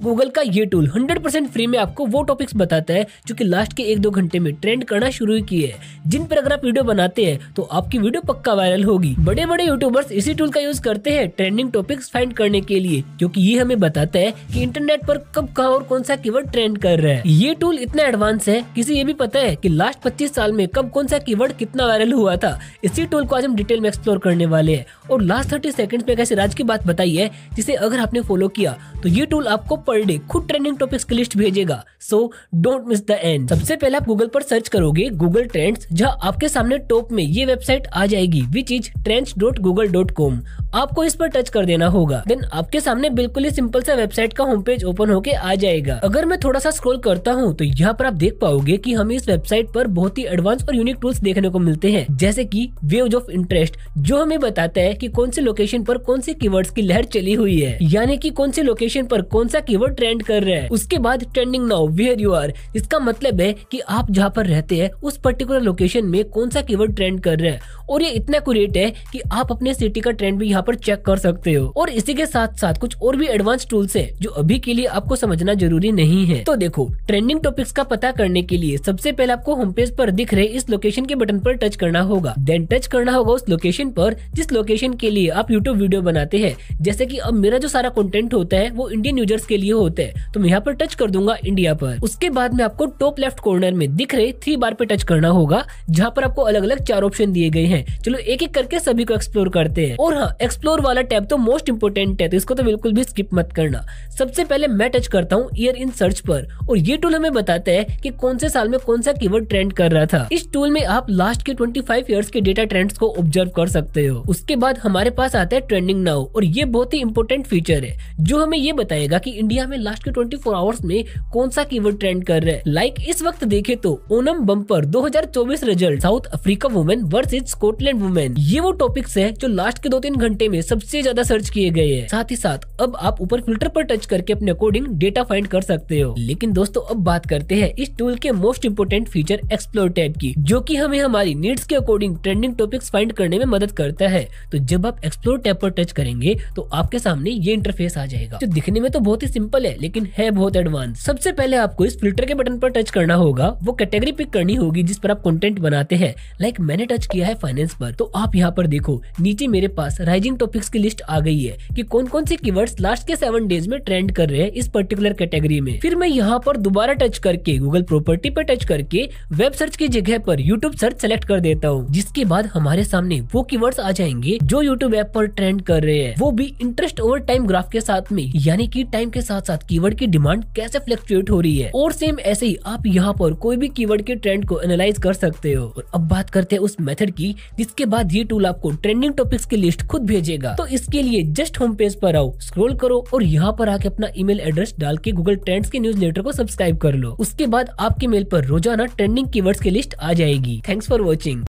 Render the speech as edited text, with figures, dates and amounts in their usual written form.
Google का ये tool 100% free में आपको वो टॉपिक्स बताता है जो कि लास्ट के 1-2 घंटे में ट्रेंड करना शुरू किए हैं, जिन पर अगर आप वीडियो बनाते हैं तो आपकी वीडियो पक्का वायरल होगी। बड़े बड़े यूट्यूबर्स इसी टूल का यूज करते हैं ट्रेंडिंग टॉपिक्स फाइंड करने के लिए, क्योंकि ये हमें बताता है कि इंटरनेट पर कब कहाँ और कौन सा कीवर्ड ट्रेंड कर रहा है। ये टूल इतना एडवांस है कि इसे ये भी पता है कि लास्ट 25 साल में कब कौन सा कीवर्ड कितना वायरल हुआ था। इसी टूल को आज हम डिटेल में एक्सप्लोर करने वाले हैं और लास्ट 30 सेकंड्स में एक ऐसे राज की बात बताई है जिसे अगर आपने फॉलो किया तो ये टूल आपको पर डे खुद ट्रेंडिंग टॉपिक्स की लिस्ट भेजेगा। So don't miss the end. सबसे पहले आप गूगल पर सर्च करोगे गूगल ट्रेंड्स, जहाँ आपके सामने टॉप में ये वेबसाइट आ जाएगी विच इज trends.google.com। आपको इस पर टच कर देना होगा। देन आपके सामने बिल्कुल ही सिंपल सा वेबसाइट का होम पेज ओपन होके आ जाएगा। अगर मैं थोड़ा सा स्क्रॉल करता हूँ तो यहाँ पर आप देख पाओगे कि हमें इस वेबसाइट पर बहुत ही एडवांस और यूनिक टूल्स देखने को मिलते हैं, जैसे कि वेव्स ऑफ इंटरेस्ट, जो हमें बताता है कि कौन सी लोकेशन पर कौन सी कीवर्ड्स की लहर चली हुई है, यानी कि कौन सी लोकेशन पर कौन सा कीवर्ड ट्रेंड कर रहा है। उसके बाद trending now where you are, इसका मतलब है कि आप जहाँ पर रहते हैं उस पर्टिकुलर लोकेशन में कौन सा कीवर्ड ट्रेंड कर रहा है, और ये इतना एक्यूरेट है कि आप अपने सिटी का ट्रेंड भी यहाँ पर चेक कर सकते हो। और इसी के साथ साथ कुछ और भी एडवांस टूल्स हैं जो अभी के लिए आपको समझना जरूरी नहीं है। तो देखो, ट्रेंडिंग टॉपिक्स का पता करने के लिए सबसे पहले आपको होम पेज पर दिख रहे इस लोकेशन के बटन पर टच करना होगा। देन टच करना होगा उस लोकेशन पर जिस लोकेशन के लिए आप यूट्यूब वीडियो बनाते हैं। जैसे कि अब मेरा जो सारा कंटेंट होता है वो इंडियन यूजर्स के लिए होता है, तो मैं यहाँ पर टच कर दूंगा इंडिया पर। उसके बाद में आपको टॉप लेफ्ट कॉर्नर में दिख रहे 3 बार पे टच करना होगा, जहाँ पर आपको अलग अलग 4 ऑप्शन दिए गए हैं। चलो एक एक करके सभी को एक्सप्लोर करते हैं। और हाँ, एक्सप्लोर वाला टैब तो मोस्ट इंपोर्टेंट है, तो इसको तो बिल्कुल भी स्किप मत करना। सबसे पहले मैं टच करता हूँ ईयर इन सर्च पर, और ये टूल हमें बताता है कि कौन से साल में कौन सा कीवर्ड ट्रेंड कर रहा था। इस टूल में आप लास्ट के 25 ईयर्स के डेटा ट्रेंड्स को ऑब्जर्व कर सकते हो। उसके बाद हमारे पास आता है ट्रेंडिंग नाउ, और ये बहुत ही इंपॉर्टेंट फीचर है जो हमें ये बताएगा कि इंडिया में लास्ट के 24 आवर्स में कौन सा कीवर्ड ट्रेंड कर रहा है। लाइक इस वक्त देखे तो Onam bumper 2024 result, south Africa women versus Scotland women, ये वो टॉपिक्स है जो लास्ट के 2-3 घंटे में सबसे ज्यादा सर्च किए गए हैं। साथ ही साथ अब आप ऊपर फिल्टर पर टच करके अपने अकॉर्डिंग डेटा फाइंड कर सकते हो। लेकिन दोस्तों, अब बात करते हैं इस टूल के most important feature explore tab की, जो कि हमें हमारी नीड्स के अकॉर्डिंग ट्रेंडिंग टॉपिक्स फाइंड करने में मदद करता है। तो जब आप एक्सप्लोर टैब पर टच करेंगे तो आपके सामने ये इंटरफेस आ जाएगा, जो दिखने में तो बहुत ही सिंपल है लेकिन है बहुत एडवांस। सबसे पहले आपको इस फिल्टर के बटन पर टच करना होगा, वो कैटेगरी पिक करनी होगी जिस पर आप कंटेंट बनाते हैं। लाइक मैंने टच किया है फाइनेंस पर, तो आप यहाँ पर देखो नीचे मेरे पास राइजिंग टॉपिक्स की लिस्ट आ गई है कि कौन कौन से कीवर्ड्स लास्ट के 7 डेज में ट्रेंड कर रहे हैं इस पर्टिकुलर कैटेगरी में। फिर मैं यहाँ पर दोबारा टच करके गूगल प्रॉपर्टी पर टच करके वेब सर्च की जगह पर यूट्यूब सर्च सेलेक्ट कर देता हूँ, जिसके बाद हमारे सामने वो कीवर्ड्स आ जाएंगे जो यूट्यूब ऐप पर ट्रेंड कर रहे हैं, वो भी इंटरेस्ट ओवर टाइम ग्राफ के साथ में, यानी कि टाइम के साथ साथ कीवर्ड की डिमांड कैसे फ्लक्चुएट हो रही है। और सेम ऐसे ही आप यहाँ पर कोई भी कीवर्ड के ट्रेंड को एनालाइज कर सकते हो। और अब बात करते हैं उस मेथड की जिसके बाद ये टूल आपको ट्रेंडिंग टॉपिक्स की लिस्ट खुद भेजेगा। तो इसके लिए जस्ट होम पेज पर आओ, स्क्रॉल करो और यहाँ पर आके अपना ईमेल एड्रेस डाल के गूगल ट्रेंड्स के न्यूज़लेटर को सब्सक्राइब कर लो। उसके बाद आपके मेल पर रोजाना ट्रेंडिंग कीवर्ड्स की लिस्ट आ जाएगी। Thanks for watching.